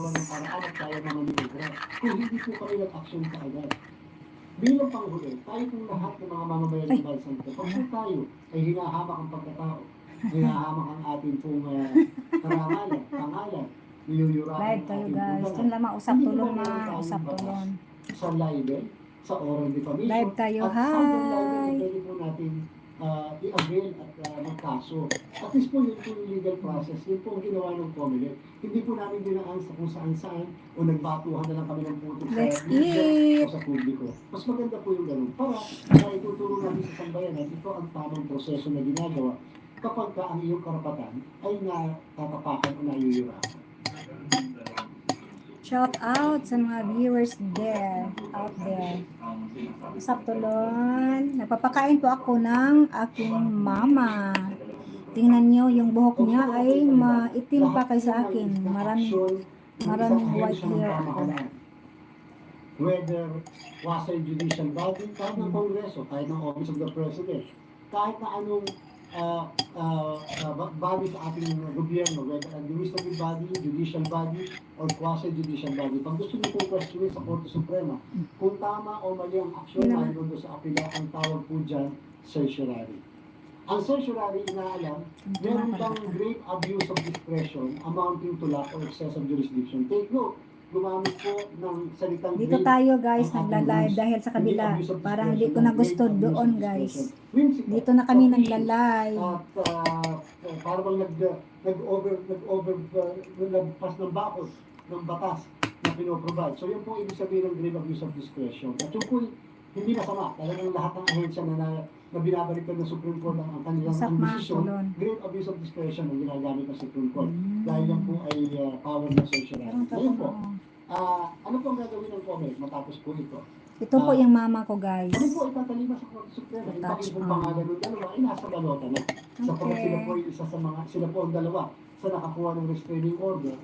magawa ng paraan at kaya naman nilibra kung hindi po kami nag-action kaagad. Bilang panghuli, tayo pong lahat ng mga mamamayan ng Balsan ko, pag po tayo ay hinahamak ang pagkatao, hinahamak ang ating pong karangalan, pangalan, niyuyurakan Live ang tayo ating guys. pundangan. Doon lamang usap Hindi tulon po meron na. tayong Usap batas tulon. sa libel, sa oral defamation, Live tayo. at sa libel na Hi! pwede po natin i-avail at magkaso. At least po yun po yung legal process. Yun po ang ginawa ng Comelec. Hindi po namin dinaan sa kung saan-saan o nagbatuhan na lang kami ng puto sa Let's media eat! o sa publiko. Mas maganda po yung ganun. Para ituturo namin sa sambayanan, ito ang tamang proseso na ginagawa kapag ka ang iyong karapatan ay natatapakan o nayuyurakan. Shout out sa mga viewers there, out there. Usap tulon. Nagpapakain po ako ng aking mama. Tingnan nyo, yung buhok niya ay maitim pa kaysa akin. Maraming white hair ako. Whether wasa yung judicial body, kahit ng Kongreso, kahit ng Office of the President, kahit na anong body sa ating gobyerno, whether administrative body, judicial body, or quasi-judicial body. Pag gusto niyo po questionin sa Korte Suprema, kung tama o mali ang aksyon na doon sa apela, ang tawag po dyan, certiorari. Ang certiorari, inaalam, meron bang grave abuse of discretion amounting to lack or excess of jurisdiction. Take note, gumamit po ng salitang dito tayo guys, nagla-live dahil sa kabila. Parang hindi ko na gusto doon guys. Dito na kami nagla-live. At parang nagpas ng bakod ng batas na pinoprovide. So yun po ibig sabihin ng grave abuse of discretion. At yun po hindi masama. Talagang lahat ng ahensya na binabalikan ng Supreme Court ang kanilang ambisyon, grave abuse of discretion ang ginagamit ng Supreme Court. Dahil yan po ay power na certiorari. Ngayon po, ano po ang gagawin ng Comelec matapos po ito? Ito po yung mama ko guys. Ano po itatalima sa Korte Suprema? Ipakita po pangalan ng dalawa, ay nasa balota na. Sapagkat sila po ay isa sa mga, sila po ang dalawa sa nakakuha ng restraining order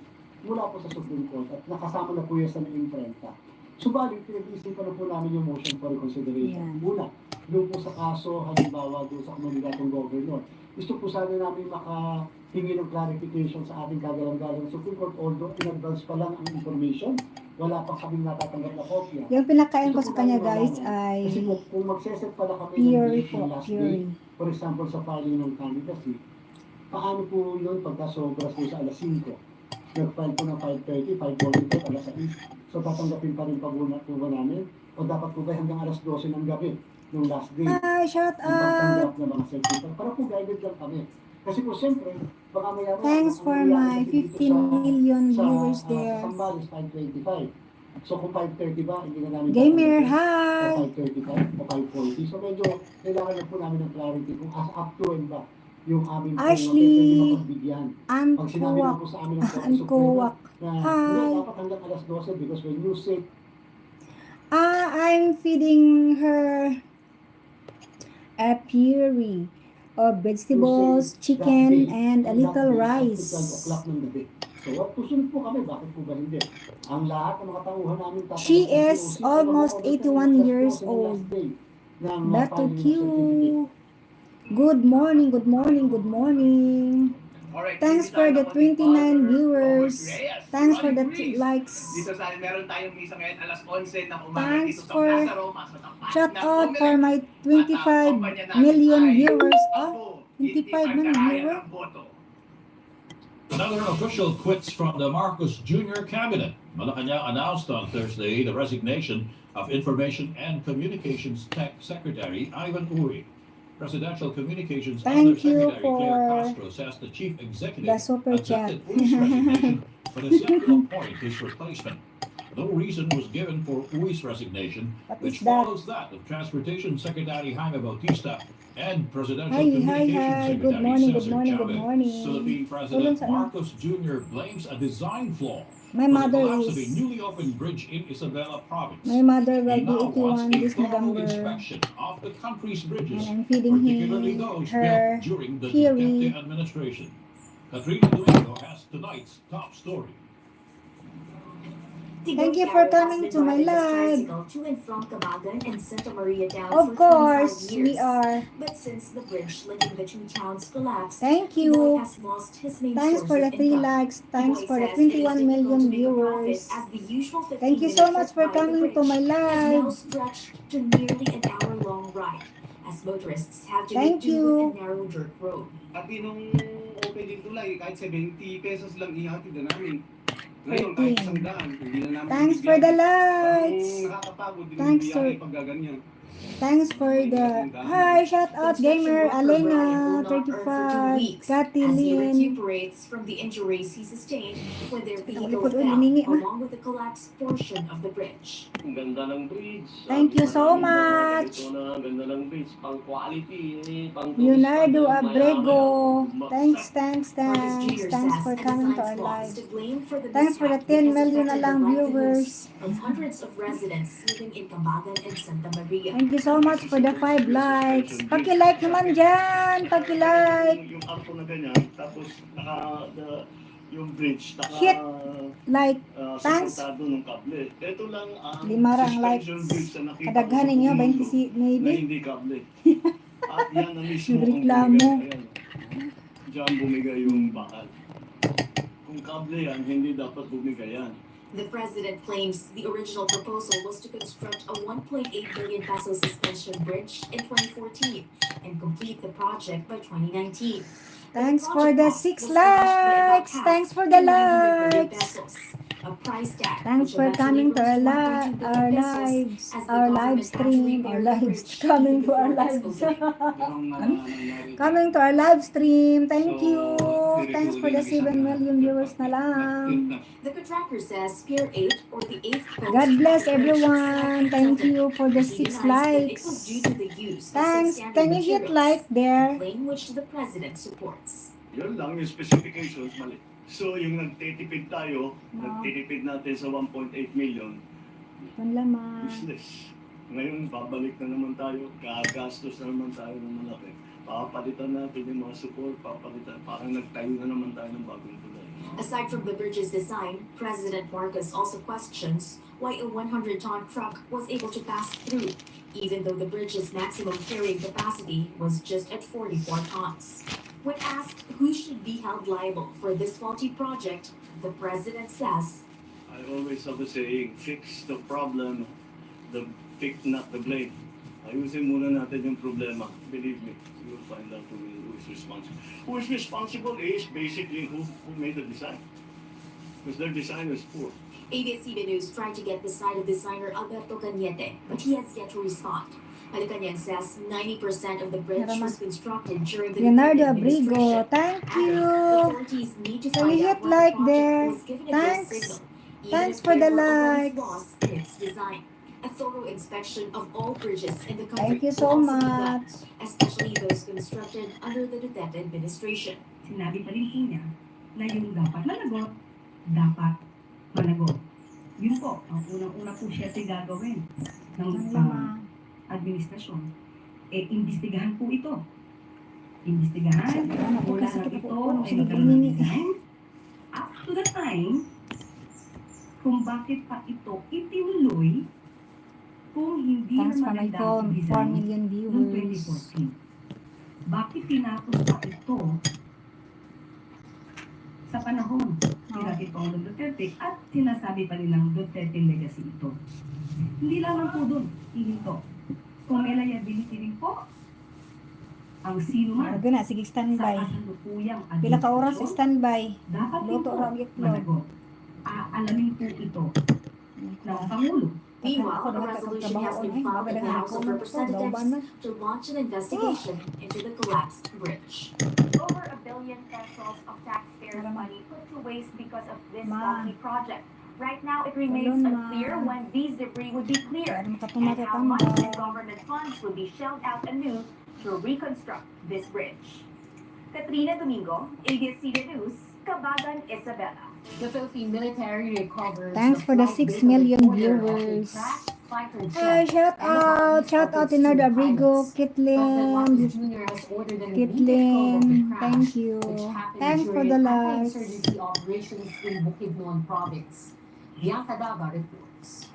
mula po sa Supreme Court at nakasama na po yan sa imprenta. Subalit, pinag-iisipan na po namin yung motion for reconsideration. Una, doon po sa kaso, halimbawa doon sa komunidatong governor. Gusto po sana namin makahingi ng clarification sa ating kagalang-galang Supreme Court, although in advance pa lang ang information, wala pa kaming natatanggap na kopya. Yung pinakain ko sa kanya guys ay kasi kung magseset pala kami Fury ng last day, for example sa filing ng candidacy, paano po yun pagka sobras po sa alas 5? Nag-file po ng 5:30, 5:40 alas 6. So tatanggapin pa rin pag-una po ba namin? O dapat po ba hanggang alas 12 ng gabi, yung last day? Hi, shout out! Na mga certificate. Para po guided lang kami. Kasi po siyempre, baka mayroon... Thanks for my 15 million viewers there. Sa Sambales, 5:25. So kung 5:30 ba, hindi na namin... Gamer, hi! O 5:35 o 5:40. So medyo kailangan na po namin ng clarity kung up to when ba yung aming Ashley, pag sinabi na po sa amin ng Korte Suprema na hindi dapat hanggang alas 12 because when you say I'm feeding her a puree of vegetables, chicken, and a little rice. 12 o'clock ng gabi. So what susunod po kami, bakit po ba hindi? Ang lahat ng mga tauhan namin She is almost 81 years old. Back to you. Good morning, good morning, good morning. Thanks for the 29 viewers. Thanks for the likes. Dito sa meron tayong misa ngayon alas 11 ng umaga dito sa for Plaza Roma. shout out for my 25 million viewers. Oh, 25 million viewers. Another official quits from the Marcos Jr. cabinet. Malacanang announced on Thursday the resignation of Information and Communications Tech Secretary Ivan Uri. Presidential Communications Undersecretary Claire Castro says the chief executive accepted Uri's resignation, but is set to appoint his replacement. No reason was given for Uri's resignation, which follows that of Transportation Secretary Jaime Bautista and Presidential Communications Secretary Cesar Chavez. Philippine President Marcos Jr. blames a design flaw My mother collapse of a is newly opened bridge in Isabela Province. my mother will He be now wants 81 a this thorough November, inspection of the country's bridges, and I'm feeding particularly him those her built during the puree. Duterte administration. Katrina Domingo has tonight's top story. Thank you for coming to my live. To and from Cabagan and Santa Maria down Of for 25 course, years. we are. But since the bridge linking the two towns collapsed, Thank Bigoy you. has lost his main Thanks source for the of 3 income. likes. Thanks Bigoy for the says it is 21 difficult million to make a profit viewers. as the usual Thank you so 15-minute much trip for via the coming to bridge my is now live. stretched to nearly an hour-long ride, as motorists have to Thank make do you. with a narrow dirt road. At nung opening tulay, kahit 70 pesos lang ihatid na namin. Ngayon, 14. kahit 100, hindi na namin Thanks for the likes. Parang nakakapagod din Thanks yung for- biyahe paggaganyan. Thanks for the... Hi, shout out gamer Alena 35, Katy As he Lynn. recuperates from the injuries he sustained when their vehicle Likod, fell, hiningi na. along with the collapsed portion of the bridge. Ang ganda ng bridge. Thank you so Maraming mga much. ganito na ganda ng bridge. Pang quality. Pang Leonardo turista na Abrego. mayaman. Thanks Marcus Jr. Thanks says for and coming to assigns our loss live. to blame for the Thanks for the mishap 10 that has million na affected lang the livelihoods viewers. of hundreds of residents living in Cambagan and Santa Maria. Thank you so much for the 5 likes. Paki-like naman dyan. Paki-like. Yung arko na ganyan, tapos yung bridge, Hit. Like. Thanks. suportado ng kable. Ito lang ang Limarang suspension likes. bridge na nakita Kadaghan ko sa ninyo, buong 20 mundo si na maybe. hindi kable. At yan na mismo ang Nagreklamo. bumigay. Ayan. Diyan bumigay yung bakal. Kung kable yan, hindi dapat bumigay yan. The president claims the original proposal was to construct a 1.8 billion peso suspension bridge in 2014 and complete the project by 2019. Thanks for the 6 likes. Thanks for the likes. Thanks for coming to our lives, our live stream, our lives, coming to our lives. Coming to our live stream. Thank you. Thanks for the 7 million viewers na lang. The contractor says Pier 8 or the 8th God bless everyone. Thank you for the 6 likes. Thanks. Can you hit like there? Claim which the president supports. Yun lang yung specifications, mali. So yung nagtitipid tayo, nagtitipid natin sa 1.8 million, Panlaman. business. Ngayon, babalik na naman tayo, gagastos na naman tayo ng malaki. Papalitan natin yung mga support, papalitan, parang nagtayo na naman tayo ng bagong tulay. Aside from the bridge's design, President Marcos also questions why a 100-ton truck was able to pass through, even though the bridge's maximum carrying capacity was just at 44 tons. When asked who should be held liable for this faulty project, the president says, I always have a saying, fix the problem, not the blame. Ayusin muna natin yung problema. Believe me, you will find out who is responsible. Who is responsible is basically who made the design. Because their design is poor. ABS-CBN News tried to get the side of designer Alberto Cañete, but he has yet to respond. Malacanang says 90% of the bridge was constructed during the Leonardo Duterte Abrigo, administration. thank you. Authorities need to Can find you out hit why like the project there? was given a Thanks. green signal, even Thanks if for there the were already likes. flaws in its design. A thorough inspection of all bridges in the country Thank you will so also be done, much. especially those constructed under the Duterte administration. Sinabi pa rin po niya na yung dapat managot, dapat managot. Yun po, ang unang-una po siya gagawin ng administrasyon. Imbestigahan po ito. Imbestigahan, mula na ito ay magkaroon ng design. Up to the time, kung bakit pa ito itinuloy kung hindi Thanks na for my maganda phone. ang 4 design million noong viewers. 2014. Bakit tinapos pa ito sa panahon ni Dating Pangulong Duterte at sinasabi pa nilang Duterte legacy ito. Hindi lamang po doon, hihinto. Kung may liability rin po, ang sino man Ano na, sige sa standby. kasalukuyang Pila ka oras administrasyon, standby. dapat din Luto po ra itlog. managot. Aalamin po ito ng Pangulo. Meanwhile, a resolution has been filed in the House of Representatives to launch an investigation into the collapsed bridge. Over $1 billion pesos of taxpayers' money put to waste because of this faulty project. Right now, it remains unclear when these debris would be cleared and how much in government funds would be shelled out anew to reconstruct this bridge. Katrina Domingo, ABS-CBN News, Cabagan, Isabela. The Philippine military recovered. Thanks for the 6 million viewers. Shout out to Leonardo Abrigo, Kitlin, thank you. Thanks for the likes. Insurgency operations in Bukidnon province. Bianca Dava reports.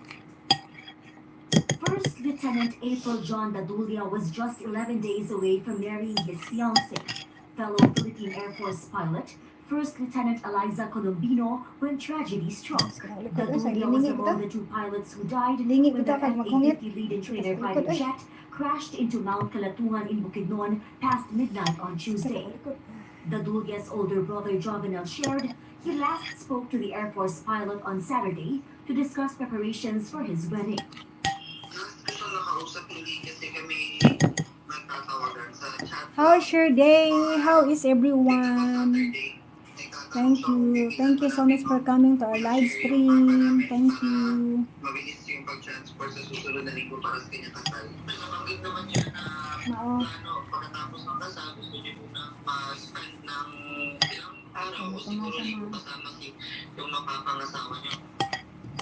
First Lieutenant April John Dadulia was just 11 days away from marrying his fiancée, fellow Philippine Air Force pilot, First Lieutenant Eliza Colombino, when tragedy struck. Dadulia was among the two pilots who died when the F-850 lead-in trainer fighter jet crashed into Mount Calatuhan in Bukidnon past midnight on Tuesday. Dadulia's older brother Jovenel shared he last spoke to the Air Force pilot on Saturday to discuss preparations for his wedding. How's your day? How is everyone? Thank you. Thank you so much for coming to our live stream. Thank you. Mabilis yung pag-transfer sa susunod na linggo para sa kanyang kasal. Nabanggit naman niya na pagkatapos ng kasal, gusto niya muna ma-spend ng ilang araw o siguro linggo kasama yung mapapangasawa niya.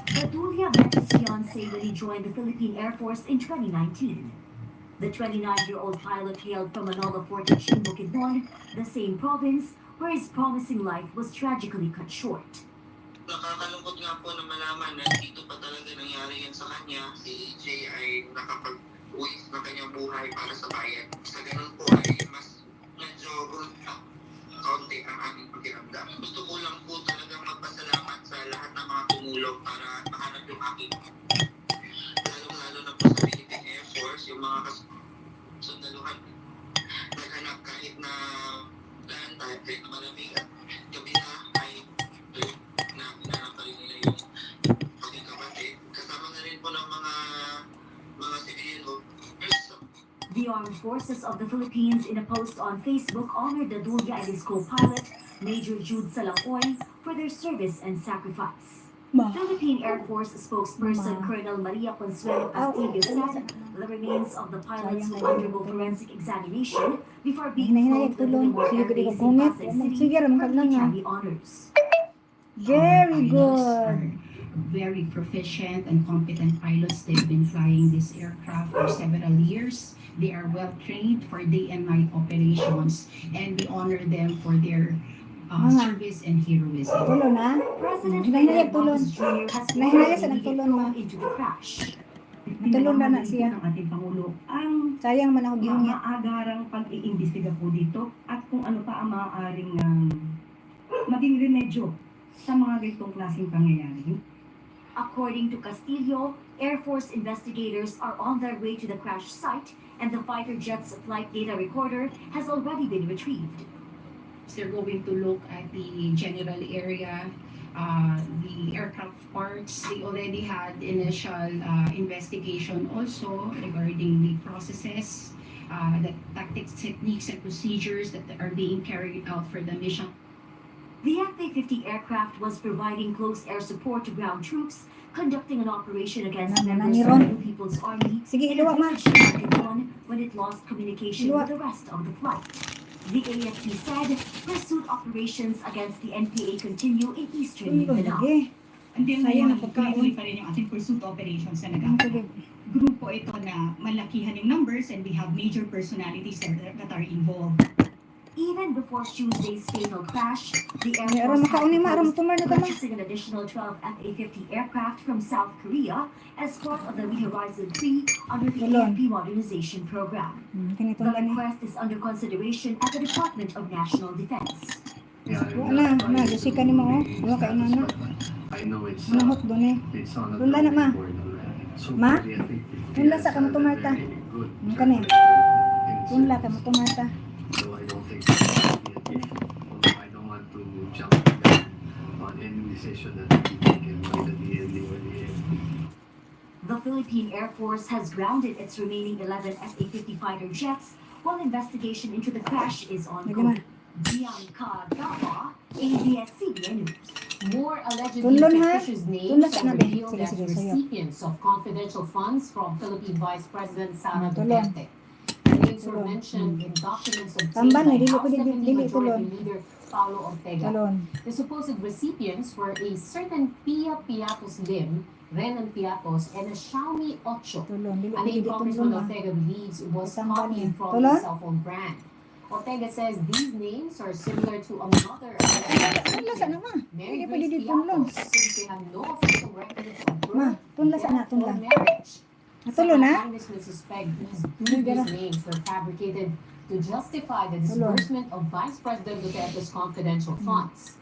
Dadulia met his fiancée when he joined the Philippine Air Force in 2019. The 29-year-old pilot hailed from Manolo Fortich in Bukidnon, the same province where his promising life was tragically cut short. Nakakalungkot nga po na malaman na dito pa talaga nangyari yan sa kanya. Si Jay ay nakapag-uwis ng kanyang buhay para sa bayan. Sa ganun po ay mas medyo kaunti ang aming pakiramdam. Gusto ko lang po talagang magpasalamat sa lahat ng mga tumulong para mahanap yung aking. Lalo na po sa Philippine Air Force, yung mga kasundaluhan. Naghanap kahit na land type, kahit na malamig at kabila ay hinanap pa rin nila yung aking kapatid. Kasama na rin po ng mga civilian officers. The Armed Forces of the Philippines in a post on Facebook honored Dadulia and his co-pilot, Major Jude Salangoy, for their service and sacrifice. Philippine Air Force spokesperson Colonel Maria Consuelo Castillo said the remains of the pilots will undergo forensic examination before being flown to the War Air Base in Pasay City for military honors. Very good. Very proficient and competent pilots. They've been flying this aircraft for several years. They are well trained for day and night operations, and we honor them for their service and heroism. Tulon na. President Hinahayag tulon. Marcos Jr. has Hinahayag sa ordered nagtulon ma. into the crash. Tulon na na siya. Ng ating Pangulo ang Sayang man ako gihungit. maagarang pag-iimbestiga po dito at kung ano pa ang maaaring maging remedyo sa mga ganitong klaseng pangyayari. According to Castillo, Air Force investigators are on their way to the crash site and the fighter jet's flight data recorder has already been retrieved. They're going to look at the general area, the aircraft parts. They already had initial investigation also regarding the processes, the tactics, techniques, and procedures that are being carried out for the mission. The F-850 aircraft was providing close air support to ground troops, conducting an operation against members of the People's Army Sige, in a iluwa ma. village in Bukidnon when it lost communication with the rest of the flight. The AFP said pursuit operations against the NPA continue in eastern Mindanao. And then Sayang ngayon, ang pagkain. tuloy pa rin yung ating pursuit operations na Ang nagagawa. tubig. Grupo ito na malakihan yung numbers and we have major personalities that are involved. Even before Tuesday's fatal crash, the Air May Force aram makauni ma, aram had tumar na proposed tama. purchasing an additional 12 F-850 aircraft from South Korea as part of the New Horizon 3 under the Tulon. AFP modernization program. Kanito The lang eh. request is under consideration at the Department of National Defense. Wala na, Jessica ni mo. Wala ka ina na. I know it's Manahot doon eh. it's on the Tunda na, ma. drawing board already. So Ma? for the F-850, Tunda it's sa ka mo had a tumarta. very good Ang kani. track record in Tunla ka service. mo tumarta. So I don't think that will be an issue. Although I don't want to jump the gun on any decision that will be taken by the DND or the AFP. The Philippine Air Force has grounded its remaining 11 F-850 fighter jets while investigation into the crash is ongoing. Bianca Dava, ABS-CBN News. More allegedly Tulon, ha? fictitious Tulon names ka are na, be. revealed Sige, as sige, sa'yo. recipients of confidential funds from Philippine Vice President Sara Tulon. Duterte. The names were Tulon. mentioned in documents obtained Tamban, by dili ko House Deputy dili Majority tulon. Leader Paulo Ortega. Talon. The supposed recipients were a certain Pia Piatos Lim, Renan Piatos, and a Xiaomi 8. Tulon. Dili A ko dili name Congressman tulon ma. Ortega believes was Tamban copied niya. from Tulon? his cell phone brand. Ortega says these names are similar to another alleged Tulon sa recipient, nama. Mary Dili pa Grace dili tulon. Piatos, since they have no official Tunla sa na, death tunla. or marriage. Natulo Several na? congressmen suspect these Hindi, dubious dala. names were fabricated to justify the Tulo. disbursement of Vice President Duterte's confidential funds.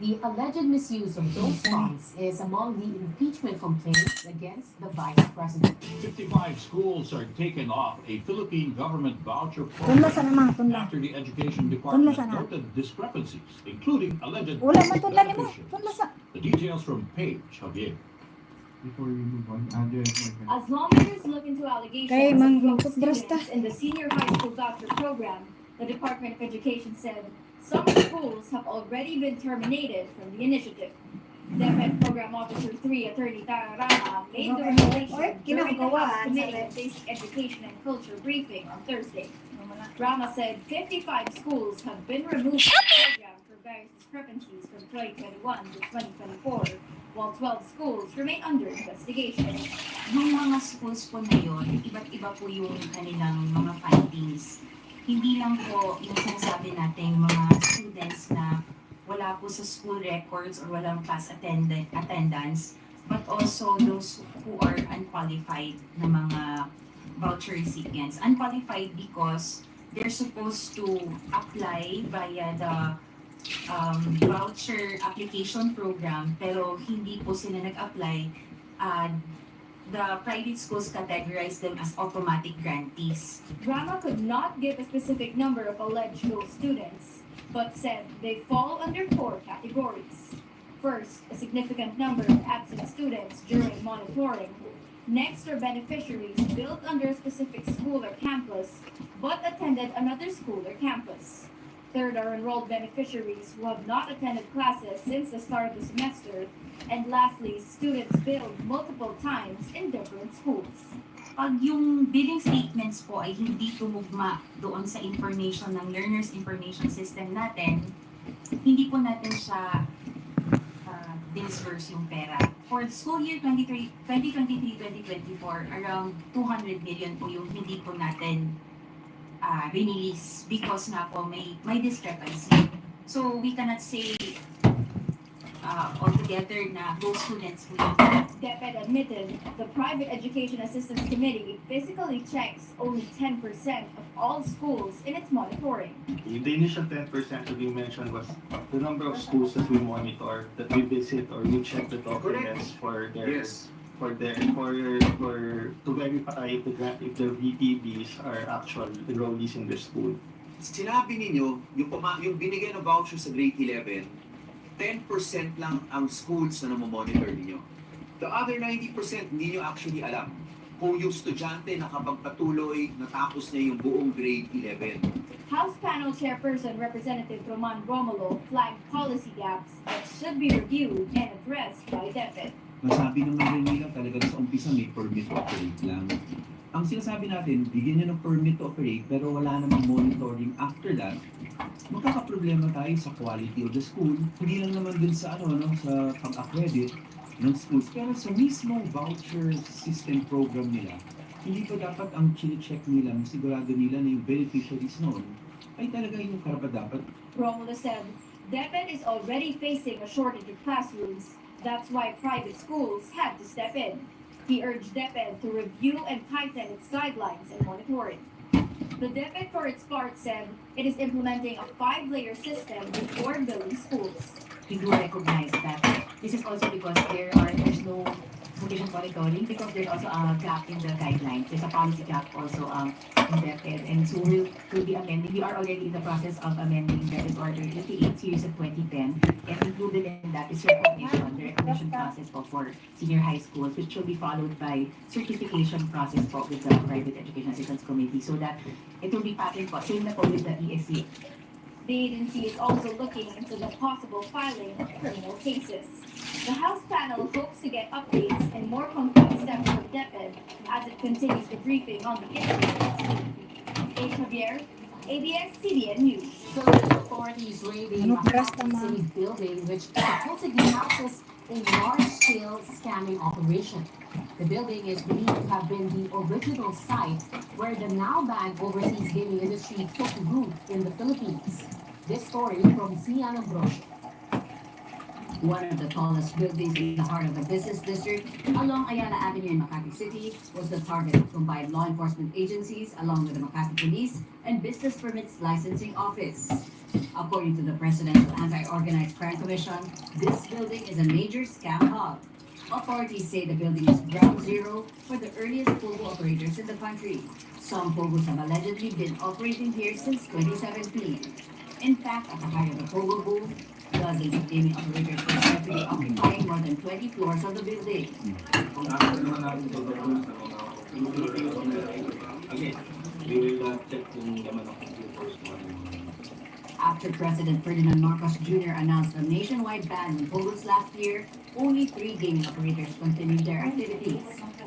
The alleged misuse of those funds is among the impeachment complaints against the Vice President. 55 schools are taken off a Philippine government voucher Tunla program sa naman, tunla. after the Education Department sana. noted discrepancies, including alleged Wala man tunla ni mo. beneficiaries. Tunla sa. The details from Paige Javier. Before we move on, As lawmakers look into allegations Kay of mang broke toothbrush ta. students in the senior high school voucher program, the Department of Education said some schools have already been terminated from the initiative. DepEd Program Officer 3 Attorney Tara Rama made the revelation during the House Committee on Basic Education and Culture briefing on Thursday. Rama said 55 schools have been removed from the program for various discrepancies from 2021 to 2024, while 12 schools remain under investigation. Yung mga schools po na yun, iba't iba po yung kanilang mga findings. Hindi lang po yung sinasabi natin mga students na wala po sa school records or walang class attendance, but also those who are unqualified na mga voucher recipients. Unqualified because they're supposed to apply via the voucher application program, pero hindi po sila nag-apply. The private schools categorize them as automatic grantees. Rama could not give a specific number of alleged low students, but said they fall under 4 categories. First, a significant number of absent students during monitoring. Next are beneficiaries billed under a specific school or campus, but attended another school or campus. Third are enrolled beneficiaries who have not attended classes since the start of the semester. And lastly, students billed multiple times in different schools. Pag yung billing statements po ay hindi tumugma doon sa information ng learner's information system natin, hindi po natin siya disperse yung pera. For the school year 2023-2024, around 200 million po yung hindi po natin release because nga po may discrepancy. So we cannot say altogether na those students will. DepEd admitted the Private Education Assistance Committee physically checks only 10% of all schools in its monitoring. The initial 10% that you mentioned was the number of schools that we monitor, that we visit or we check the documents for their to verify if the VPBs are actual enrollees in the school. Sinabi ninyo, yung binigay na voucher sa grade 11, 10% lang ang schools na namomonitor ninyo. The other 90% hindi nyo actually alam kung yung estudyante nakapagpatuloy, natapos niya yung buong grade 11. House Panel Chairperson Representative Roman Romulo flagged policy gaps that should be reviewed and addressed by DepEd. Masabi naman rin nila talaga sa umpisa may permit to operate lang. Ang sinasabi natin, bigyan nyo ng permit to operate pero wala namang monitoring after that, magkakaproblema tayo sa quality of the school. Hindi lang naman dun sa sa pag-accredit ng schools, pero sa mismong voucher system program nila, hindi pa dapat ang chine-check nila, sigurado nila na yung beneficiaries noon ay talaga yung karapat-dapat. Romulo said, DepEd is already facing a shortage of classrooms. That's why private schools had to step in. He urged DepEd to review and tighten its guidelines and monitoring. The DepEd, for its part, said it is implementing a 5-layer system before billing schools. We do recognize that this is also because there's no sufficient monitoring because there's also a gap in the guidelines. There's a policy gap also in DepEd, and so we'll be amending. We are already in the process of amending DepEd Order 88 series of 2010, and included in that is recognition, the recognition process for senior high schools, which will be followed by certification process with the Private Education Assistance Committee, so that it will be patterned po, same na po with the ESC. The agency is also looking into the possible filing of criminal cases. The House panel hopes to get updates and more concrete steps from DepEd as it continues the briefing on the issue next week. A. Javier, ABS-CBN News. Philippine authorities raiding a Quezon City building which supposedly houses a large-scale scamming operation. The building is believed to have been the original site where the now banned overseas gaming industry took root in the Philippines. This story from Sian Ambrosio. One of the tallest buildings in the heart of the business district along Ayala Avenue in Makati City was the target of combined law enforcement agencies along with the Makati Police and Business Permits Licensing Office. According to the Presidential Anti-Organized Crime Commission, this building is a major scam hub. Authorities say the building is ground zero for the earliest pogo operators in the country. Some pogos have allegedly been operating here since 2017. In fact, at the height of the pogo boom, dozens of gaming operators were said to be occupying more than 20 floors of the building. After President Ferdinand Marcos Jr. announced a nationwide ban on pogos last year, only 3 gaming operators continued their activities.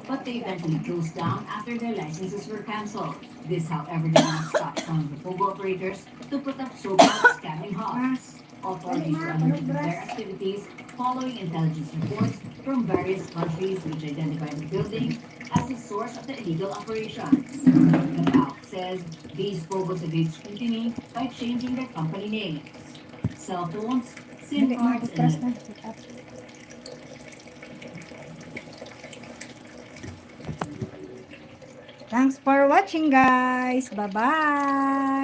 But they eventually closed down after their licenses were canceled. This, however, did not stop some of the pogo operators to put up so-called scamming hubs. Authorities were alerted to their activities following intelligence reports from various countries which identified the building as the source of the illegal operations. The BAC says these pogos evade scrutiny by changing their company names. Cell phones, SIM Hindi, cards, mag-trust and na. Thanks for watching, guys. Bye-bye.